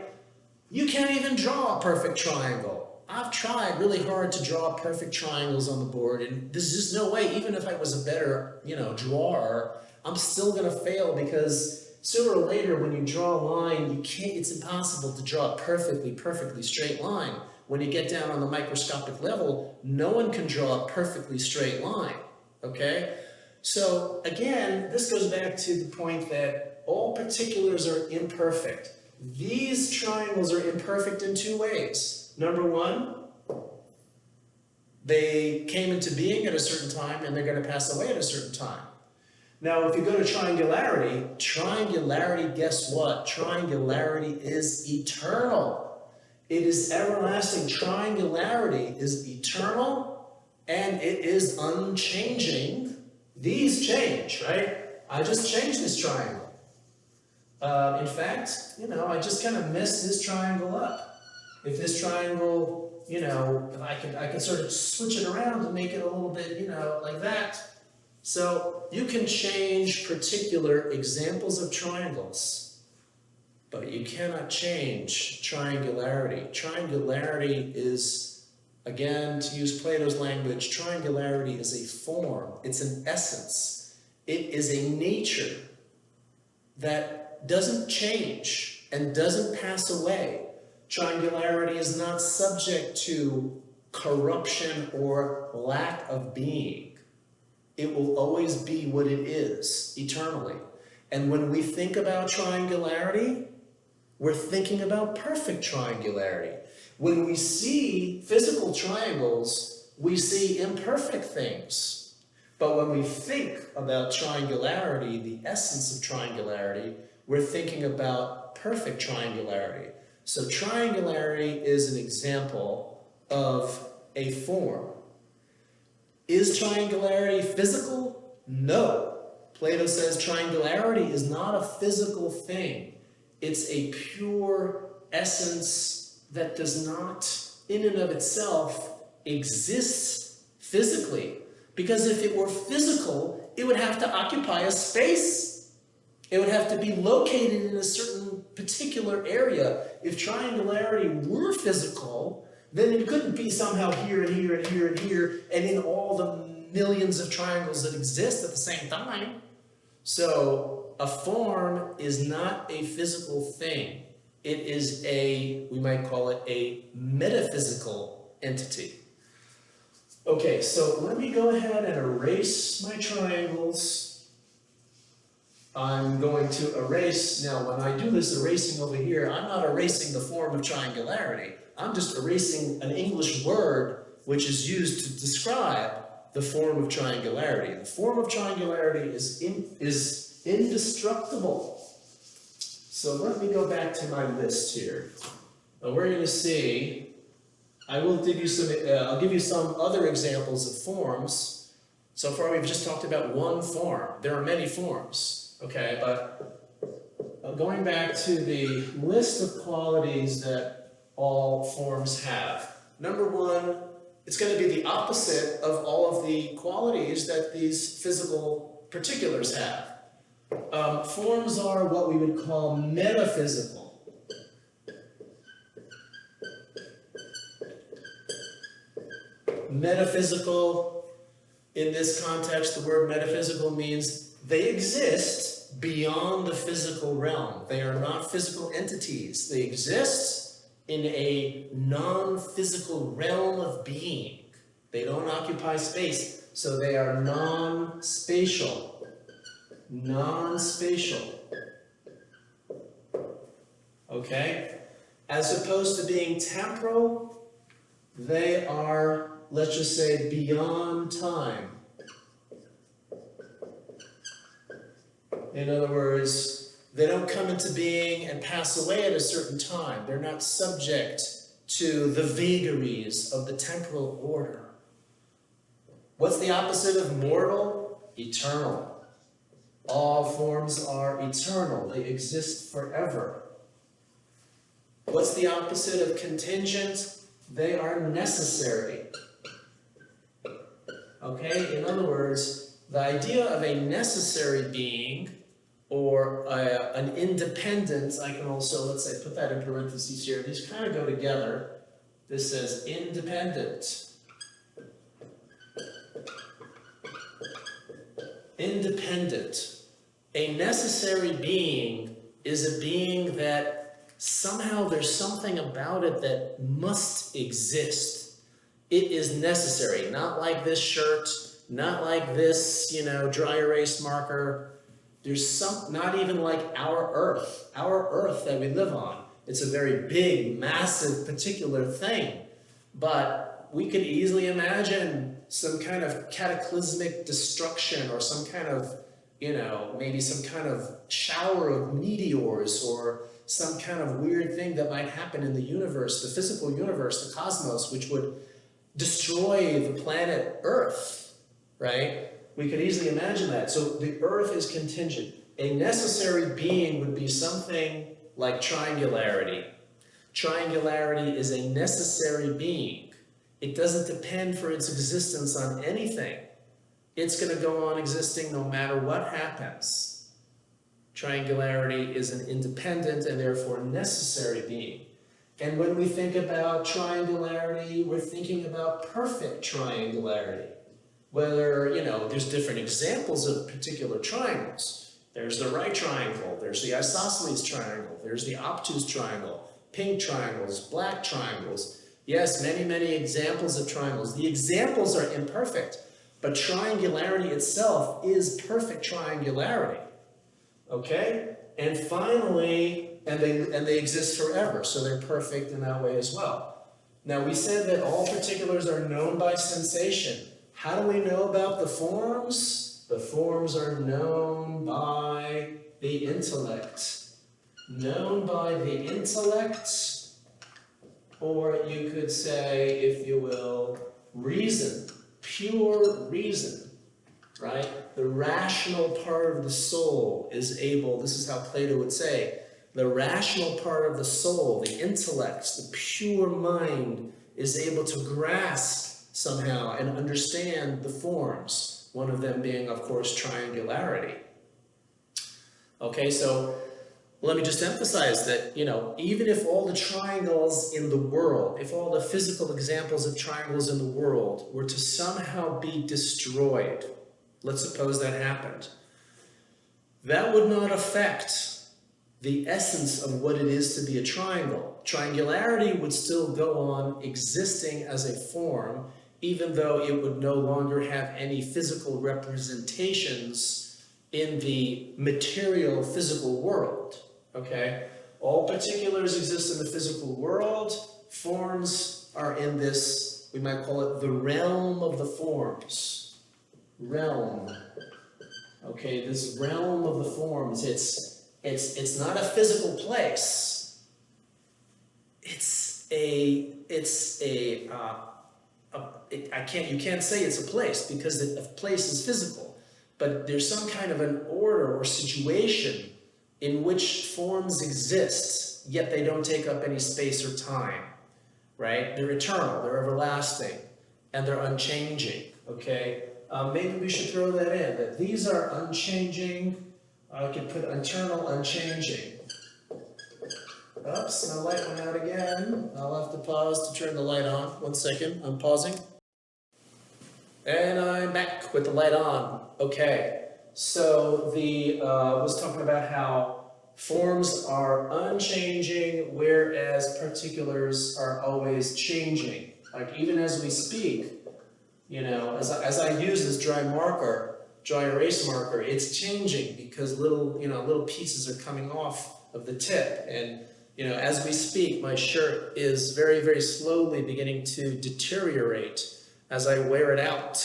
You can't even draw a perfect triangle. I've tried really hard to draw perfect triangles on the board, and there's just no way, even if I was a better, drawer, I'm still going to fail because sooner or later, when you draw a line, it's impossible to draw a perfectly straight line. When you get down on the microscopic level, no one can draw a perfectly straight line, okay? So again, this goes back to the point that all particulars are imperfect. These triangles are imperfect in two ways. Number one, they came into being at a certain time and they're going to pass away at a certain time. Now, if you go to triangularity, guess what? Triangularity is eternal. It is everlasting. Triangularity is eternal and it is unchanging. These change, right? I just changed this triangle. In fact, I just kind of messed this triangle up. If this triangle, I could sort of switch it around and make it a little bit, like that. So you can change particular examples of triangles, but you cannot change triangularity. Triangularity is, again, to use Plato's language, triangularity is a form. It's an essence. It is a nature that doesn't change and doesn't pass away. Triangularity is not subject to corruption or lack of being. It will always be what it is, eternally. And when we think about triangularity, we're thinking about perfect triangularity. When we see physical triangles, we see imperfect things. But when we think about triangularity, the essence of triangularity, we're thinking about perfect triangularity. So triangularity is an example of a form. Is triangularity physical? No. Plato says triangularity is not a physical thing. It's a pure essence that does not, in and of itself, exist physically. Because if it were physical, it would have to occupy a space. It would have to be located in a certain particular area. If triangularity were physical, then it couldn't be somehow here and here and here and here and in all the millions of triangles that exist at the same time. So a form is not a physical thing. It is we might call it a metaphysical entity. Okay, so let me go ahead and erase my triangles. I'm going to erase, now when I do this erasing over here, I'm not erasing the form of triangularity. I'm just erasing an English word which is used to describe the form of triangularity. The form of triangularity is indestructible. So let me go back to my list here. And we're going to see, I'll give you some other examples of forms. So far we've just talked about one form. There are many forms, okay? But going back to the list of qualities that all forms have. Number one, it's going to be the opposite of all of the qualities that these physical particulars have. Forms are what we would call metaphysical. Metaphysical, in this context, the word metaphysical means they exist beyond the physical realm. They are not physical entities. They exist in a non-physical realm of being. They don't occupy space, so they are non-spatial. Non-spatial. Okay? As opposed to being temporal, they are, let's just say, beyond time. In other words, they don't come into being and pass away at a certain time. They're not subject to the vagaries of the temporal order. What's the opposite of mortal? Eternal. All forms are eternal. They exist forever. What's the opposite of contingent? They are necessary. Okay? In other words, the idea of a necessary being or an independent, I can also, let's say, put that in parentheses here. These kind of go together. This says independent. Independent. A necessary being is a being that somehow there's something about it that must exist. It is necessary, not like this shirt. not like this, dry erase marker. There's not even like our Earth that we live on. It's a very big, massive, particular thing. But we could easily imagine some kind of cataclysmic destruction or some kind of, maybe some kind of shower of meteors or some kind of weird thing that might happen in the universe, the physical universe, the cosmos, which would destroy the planet Earth, right? We could easily imagine that. So the Earth is contingent. A necessary being would be something like triangularity. Triangularity is a necessary being. It doesn't depend for its existence on anything. It's going to go on existing no matter what happens. Triangularity is an independent and therefore necessary being. And when we think about triangularity, we're thinking about perfect triangularity. Whether, there's different examples of particular triangles. There's the right triangle, there's the isosceles triangle, there's the obtuse triangle, pink triangles, black triangles. Yes, many, many examples of triangles. The examples are imperfect, but triangularity itself is perfect triangularity. Okay? And finally, and they exist forever, so they're perfect in that way as well. Now, we said that all particulars are known by sensation. How do we know about the forms? The forms are known by the intellect. Known by the intellect, or you could say, if you will, reason, pure reason, right? The rational part of the soul is able, this is how Plato would say, the rational part of the soul, the intellect, the pure mind is able to grasp somehow and understand the forms, one of them being, of course, triangularity. Okay, so let me just emphasize that, even if all the triangles in the world, if all the physical examples of triangles in the world were to somehow be destroyed, let's suppose that happened, that would not affect the essence of what it is to be a triangle. Triangularity would still go on existing as a form, even though it would no longer have any physical representations in the material physical world. Okay? All particulars exist in the physical world. Forms are in this, we might call it the realm of the forms. Realm. Okay, this realm of the forms, it's not a physical place. You can't say it's a place because a place is physical, but there's some kind of an order or situation in which forms exist, yet they don't take up any space or time, right? They're eternal, they're everlasting, and they're unchanging, okay? Maybe we should throw that in, that these are unchanging. I could put eternal, unchanging. Oops, my light went out again. I'll have to pause to turn the light on. 1 second, I'm pausing. And I'm back with the light on. Okay, so I was talking about how forms are unchanging, whereas particulars are always changing. Like even as we speak, as I use this dry erase marker, it's changing because little pieces are coming off of the tip. And, as we speak, my shirt is very, very slowly beginning to deteriorate as I wear it out.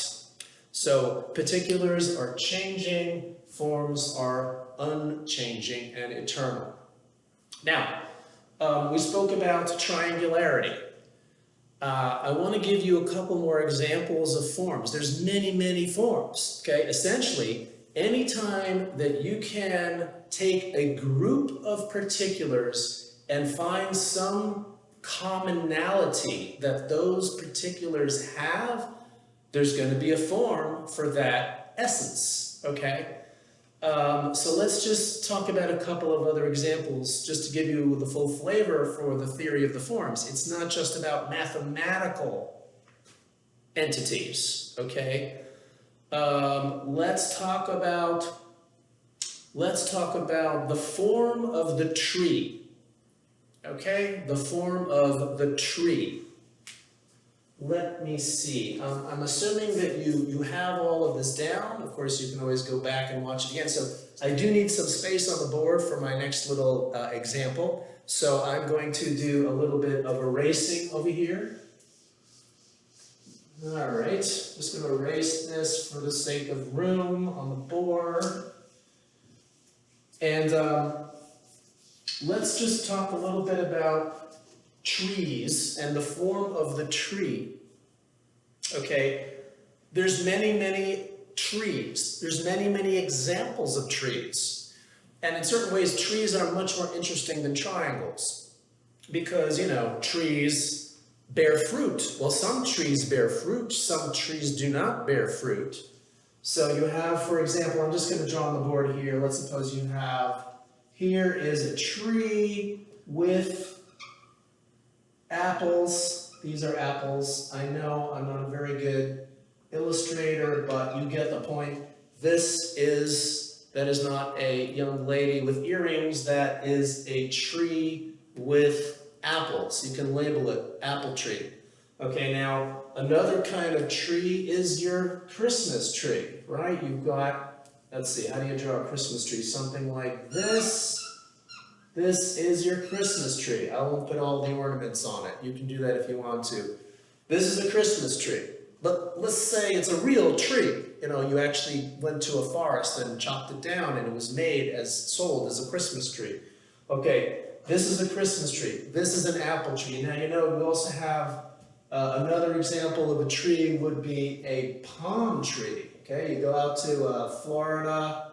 So particulars are changing, forms are unchanging and eternal. Now, we spoke about triangularity. I want to give you a couple more examples of forms. There's many, many forms, okay? Essentially, anytime that you can take a group of particulars and find some commonality that those particulars have, there's going to be a form for that essence, okay? So let's just talk about a couple of other examples just to give you the full flavor for the theory of the forms. It's not just about mathematical entities, okay? Let's talk about the form of the tree, okay? The form of the tree. let me see. I'm assuming that you have all of this down. Of course, you can always go back and watch it again. So I do need some space on the board for my next little example. So I'm going to do a little bit of erasing over here. All right, just going to erase this for the sake of room on the board. And let's just talk a little bit about trees and the form of the tree. Okay, there's many trees. There's many examples of trees. And in certain ways, trees are much more interesting than triangles. Because, you know, trees bear fruit. Well, some trees bear fruit, some trees do not bear fruit. So you have, for example, I'm just going to draw on the board here. Let's suppose you have, here is a tree with apples. These are apples. I know I'm not a very good illustrator, but you get the point. That is not a young lady with earrings. That is a tree with apples. You can label it apple tree. Okay, now another kind of tree is your Christmas tree, right? You've got, let's see, how do you draw a Christmas tree? Something like this. This is your Christmas tree. I won't put all the ornaments on it. You can do that if you want to. This is a Christmas tree. But let's say it's a real tree. You know, you actually went to a forest and chopped it down and it was sold as a Christmas tree. Okay, this is a Christmas tree. This is an apple tree. Now, you know, we also have another example of a tree would be a palm tree. Okay, you go out to Florida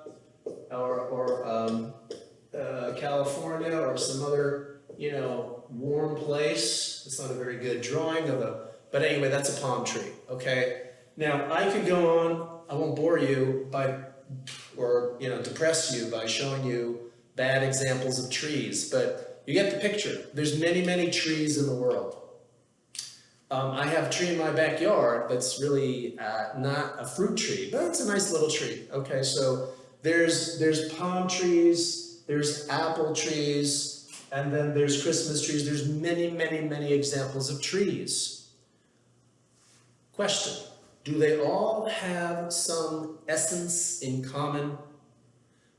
or California or some other, you know, warm place. It's not a very good drawing of but anyway, that's a palm tree. Okay. Now I could go on. I won't bore you depress you by showing you bad examples of trees, but you get the picture. There's many trees in the world. I have a tree in my backyard that's really not a fruit tree, but it's a nice little tree. Okay, so there's palm trees, there's apple trees, and then there's Christmas trees. There's many examples of trees. Question, do they all have some essence in common?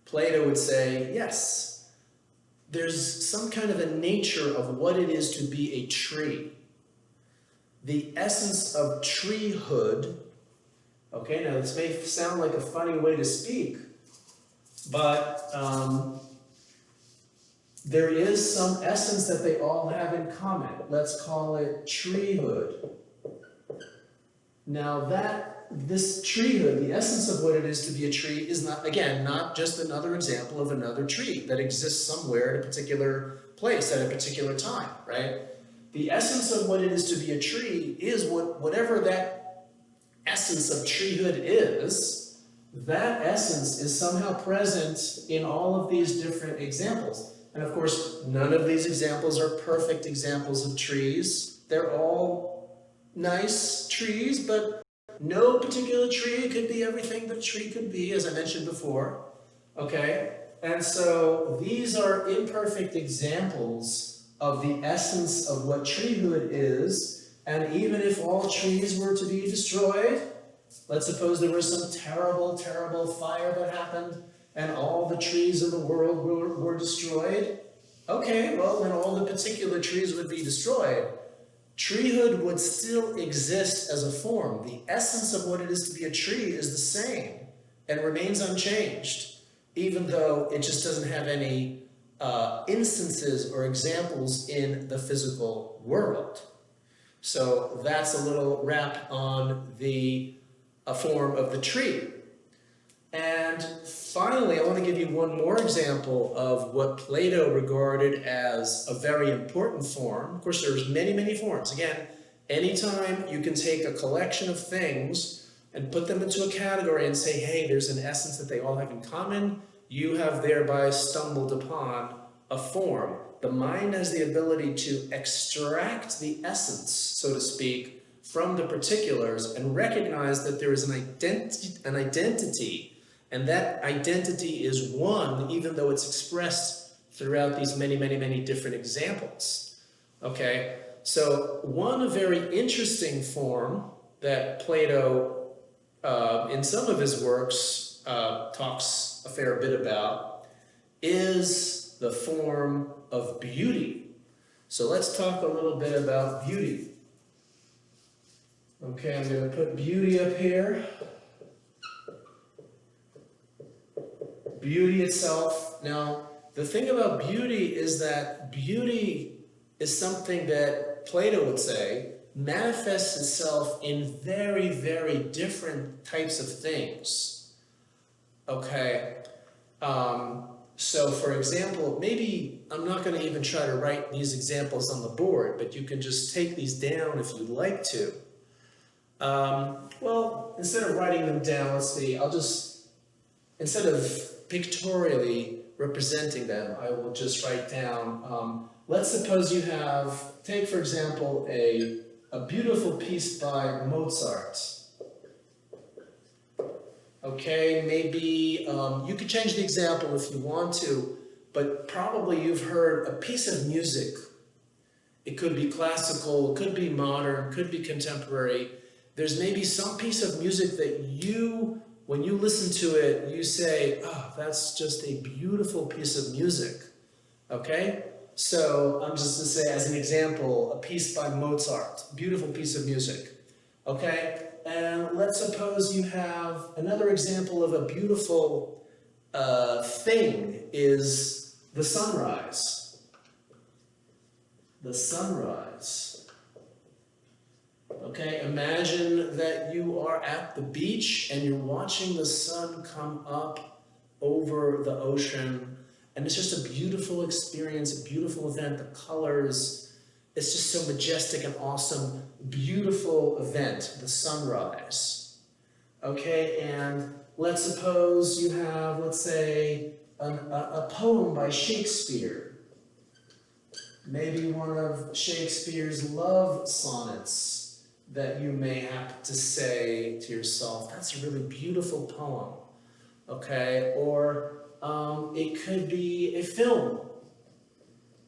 Plato would say, yes. There's some kind of a nature of what it is to be a tree. The essence of treehood, okay, now this may sound like a funny way to speak, but there is some essence that they all have in common. Let's call it treehood. Now this treehood, the essence of what it is to be a tree is not just another example of another tree that exists somewhere at a particular place at a particular time, right? The essence of what it is to be a tree is whatever that essence of treehood is, that essence is somehow present in all of these different examples. And of course, none of these examples are perfect examples of trees. They're all nice trees, but no particular tree could be everything that a tree could be, as I mentioned before. Okay? And so these are imperfect examples of the essence of what treehood is. And even if all trees were to be destroyed, let's suppose there was some terrible fire that happened and all the trees in the world were destroyed. Okay, well, then all the particular trees would be destroyed. Treehood would still exist as a form. The essence of what it is to be a tree is the same and remains unchanged, even though it just doesn't have any instances or examples in the physical world. So that's a little wrap on the form of the tree. And finally, I want to give you one more example of what Plato regarded as a very important form. Of course, there's many forms. Again, anytime you can take a collection of things and put them into a category and say, hey, there's an essence that they all have in common, you have thereby stumbled upon a form. The mind has the ability to extract the essence, so to speak, from the particulars and recognize that there is an identity, and that identity is one, even though it's expressed throughout these many different examples. Okay, So one very interesting form that Plato, in some of his works, talks a fair bit about is the form of beauty. So let's talk a little bit about beauty. Okay, I'm going to put beauty up here. Beauty itself. Now, the thing about beauty is that beauty is something that Plato would say manifests itself in very, very different types of things. Okay. So for example, maybe I'm not going to even try to write these examples on the board, but you can just take these down if you'd like to. Well, instead of writing them down, let's see, I'll just, instead of pictorially representing them, I will just write down, let's suppose you have, take for example, a beautiful piece by Mozart. Okay, maybe you could change the example if you want to, but probably you've heard a piece of music. It could be classical, it could be modern, could be contemporary. There's maybe some piece of music that you, when you listen to it, you say, oh, that's just a beautiful piece of music. Okay? So I'm just to say, as an example, a piece by Mozart, beautiful piece of music. Okay? And let's suppose you have another example of a beautiful thing is the sunrise. The sunrise. Okay, imagine that you are at the beach and you're watching the sun come up over the ocean, and it's just a beautiful experience, a beautiful event, the colors, it's just so majestic and awesome, beautiful event, the sunrise. Okay, and let's suppose you have, let's say, a poem by Shakespeare. Maybe one of Shakespeare's love sonnets that you may have to say to yourself, that's a really beautiful poem. Okay, or it could be a film,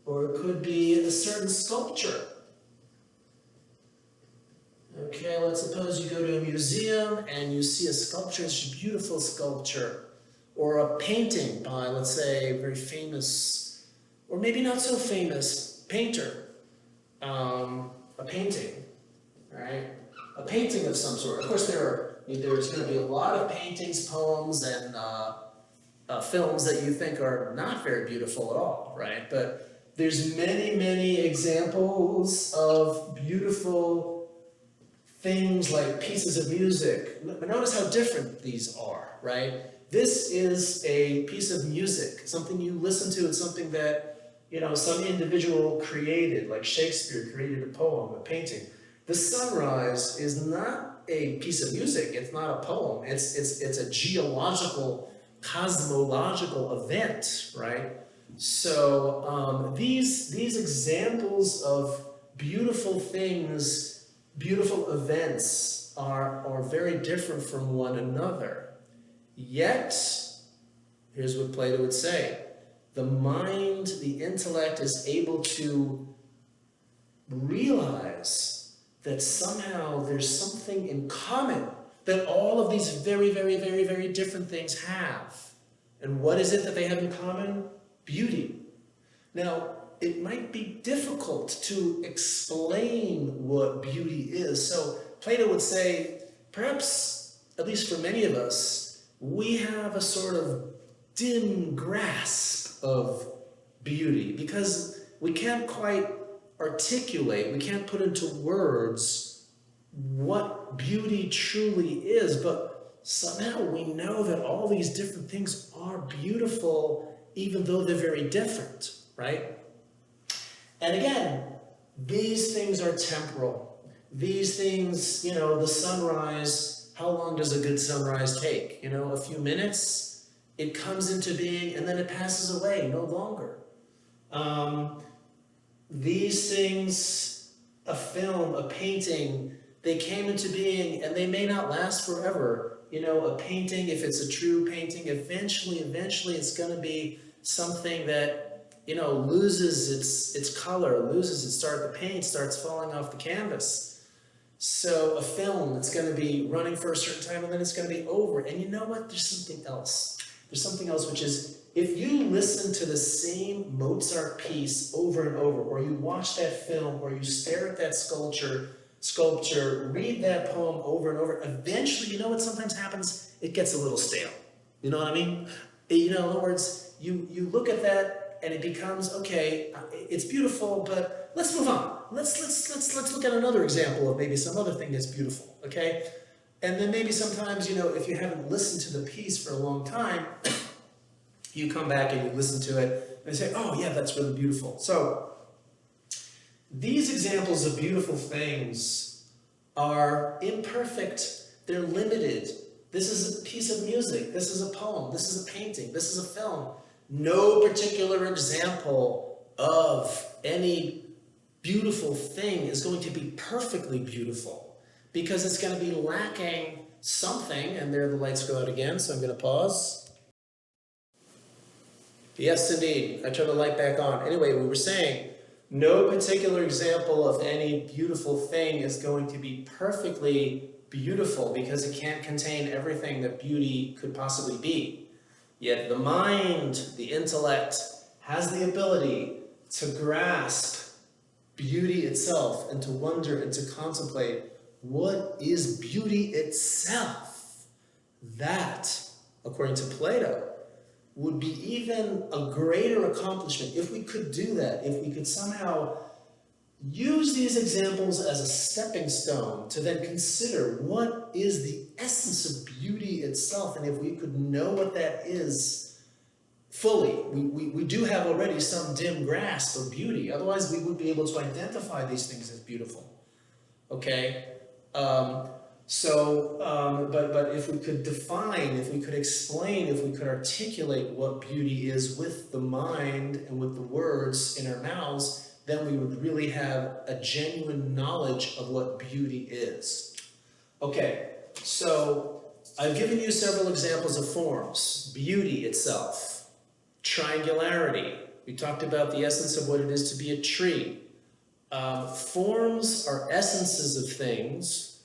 or it could be a certain sculpture. Okay, let's suppose you go to a museum and you see a sculpture, it's a beautiful sculpture, or a painting by, let's say, a very famous, or maybe not so famous painter, a painting, right? A painting of some sort. Of course, there's going to be a lot of paintings, poems, and films that you think are not very beautiful at all, right? But there's many, many examples of beautiful things like pieces of music. But notice how different these are, right? This is a piece of music, something you listen to. It's something that, you know, some individual created, like Shakespeare created a poem, a painting. The sunrise is not a piece of music. It's not a poem. It's a geological, cosmological event, right? So these examples of beautiful things, beautiful events are very different from one another. Yet, here's what Plato would say, the mind, the intellect is able to realize that somehow there's something in common that all of these very, very, very, very different things have. And what is it that they have in common? Beauty. Now, it might be difficult to explain what beauty is. So Plato would say, perhaps, at least for many of us, we have a sort of dim grasp of beauty because we can't quite articulate, we can't put into words what beauty truly is, but somehow we know that all these different things are beautiful even though they're very different, right? And again, these things are temporal. These things, you know, the sunrise, how long does a good sunrise take? You know, a few minutes, it comes into being and then it passes away, no longer. These things, a film, a painting, they came into being and they may not last forever. You know, a painting, if it's a true painting, eventually it's going to be something that loses its color, the paint starts falling off the canvas. So a film, it's going to be running for a certain time and then it's going to be over. And you know what? There's something else. There's something else, which is if you listen to the same Mozart piece over and over, or you watch that film, or you stare at that sculpture, read that poem over and over, eventually, you know what sometimes happens? It gets a little stale. You know what I mean? In other words, you look at that and it becomes, okay, it's beautiful, but let's move on. Let's look at another example of maybe some other thing that's beautiful, okay? And then maybe sometimes, if you haven't listened to the piece for a long time, you come back and you listen to it and say, oh yeah, that's really beautiful. So these examples of beautiful things are imperfect, they're limited. This is a piece of music, this is a poem, this is a painting, this is a film. No particular example of any beautiful thing is going to be perfectly beautiful because it's going to be lacking something, and there the lights go out again, so I'm going to pause. Yes, indeed. I turned the light back on. Anyway, we were saying no particular example of any beautiful thing is going to be perfectly beautiful because it can't contain everything that beauty could possibly be. Yet the mind, the intellect, has the ability to grasp beauty itself and to wonder and to contemplate what is beauty itself. That, according to Plato, would be even a greater accomplishment if we could do that, if we could somehow use these examples as a stepping stone to then consider what is the essence of beauty itself, and if we could know what that is fully. We do have already some dim grasp of beauty, otherwise we would be able to identify these things as beautiful, okay? But if we could define, if we could explain, if we could articulate what beauty is with the mind and with the words in our mouths, then we would really have a genuine knowledge of what beauty is. Okay, so I've given you several examples of forms. Beauty itself, triangularity. We talked about the essence of what it is to be a tree. Forms are essences of things,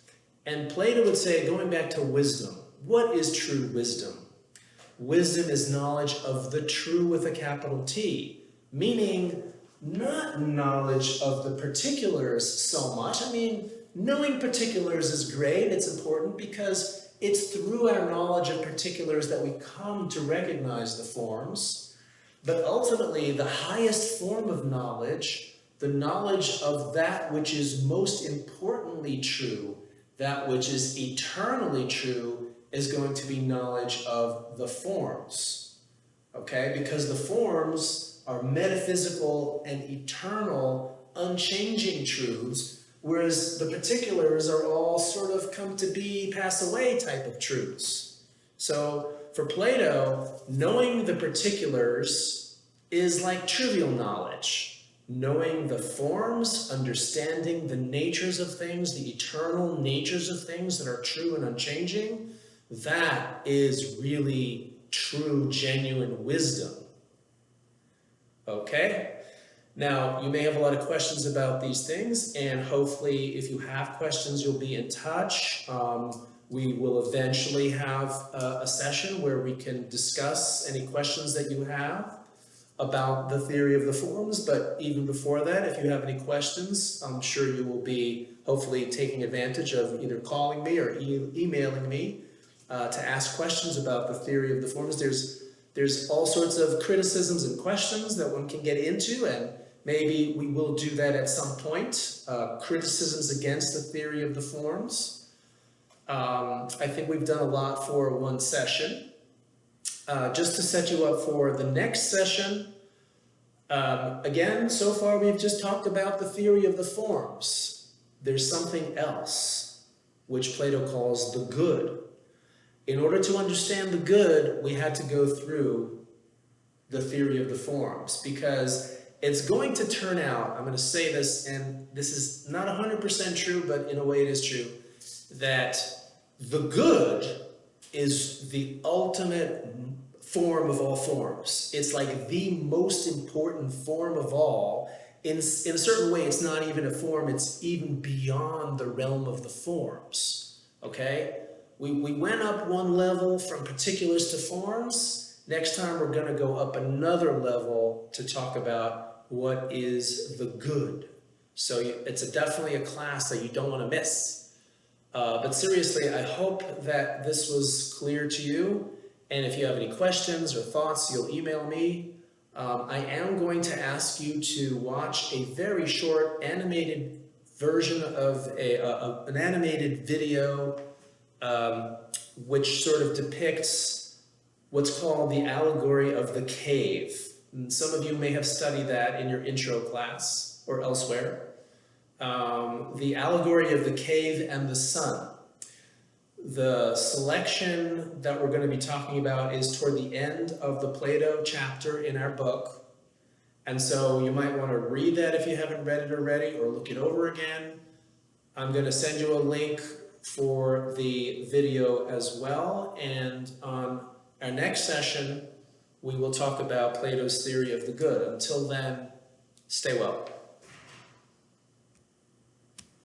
and Plato would say, going back to wisdom, what is true wisdom? Wisdom is knowledge of the true with a capital T, meaning not knowledge of the particulars so much. I mean, knowing particulars is great, it's important because it's through our knowledge of particulars that we come to recognize the forms. But ultimately, the highest form of knowledge, the knowledge of that which is most importantly true, that which is eternally true, is going to be knowledge of the forms. Okay? Because the forms are metaphysical and eternal, unchanging truths, whereas the particulars are all sort of come to be, pass away type of truths. So for Plato, knowing the particulars is like trivial knowledge. Knowing the forms, understanding the natures of things, the eternal natures of things that are true and unchanging, that is really true, genuine wisdom. Okay? Now, you may have a lot of questions about these things, and hopefully, if you have questions, you'll be in touch. We will eventually have a session where we can discuss any questions that you have about the theory of the forms, but even before that, if you have any questions, I'm sure you will be hopefully taking advantage of either calling me or emailing me to ask questions about the theory of the forms. There's all sorts of criticisms and questions that one can get into, and maybe we will do that at some point. Criticisms against the theory of the forms. I think we've done a lot for one session. Just to set you up for the next session, again, so far we've just talked about the theory of the forms. There's something else, which Plato calls the good. In order to understand the good, we had to go through the theory of the forms, because it's going to turn out, I'm going to say this, and this is not 100% true, but in a way it is true, that the good is the ultimate form of all forms. It's like the most important form of all. In a certain way, it's not even a form, it's even beyond the realm of the forms. Okay? We went up one level from particulars to forms. Next time, we're going to go up another level to talk about what is the good. So it's definitely a class that you don't want to miss. But seriously, I hope that this was clear to you. And if you have any questions or thoughts, you'll email me. I am going to ask you to watch a very short animated version of an animated video which sort of depicts what's called the allegory of the cave. And some of you may have studied that in your intro class or elsewhere. The allegory of the cave and the sun. The selection that we're going to be talking about is toward the end of the Plato chapter in our book. And so you might want to read that if you haven't read it already, or look it over again. I'm going to send you a link for the video as well. And on our next session, we will talk about Plato's theory of the good. Until then, stay well.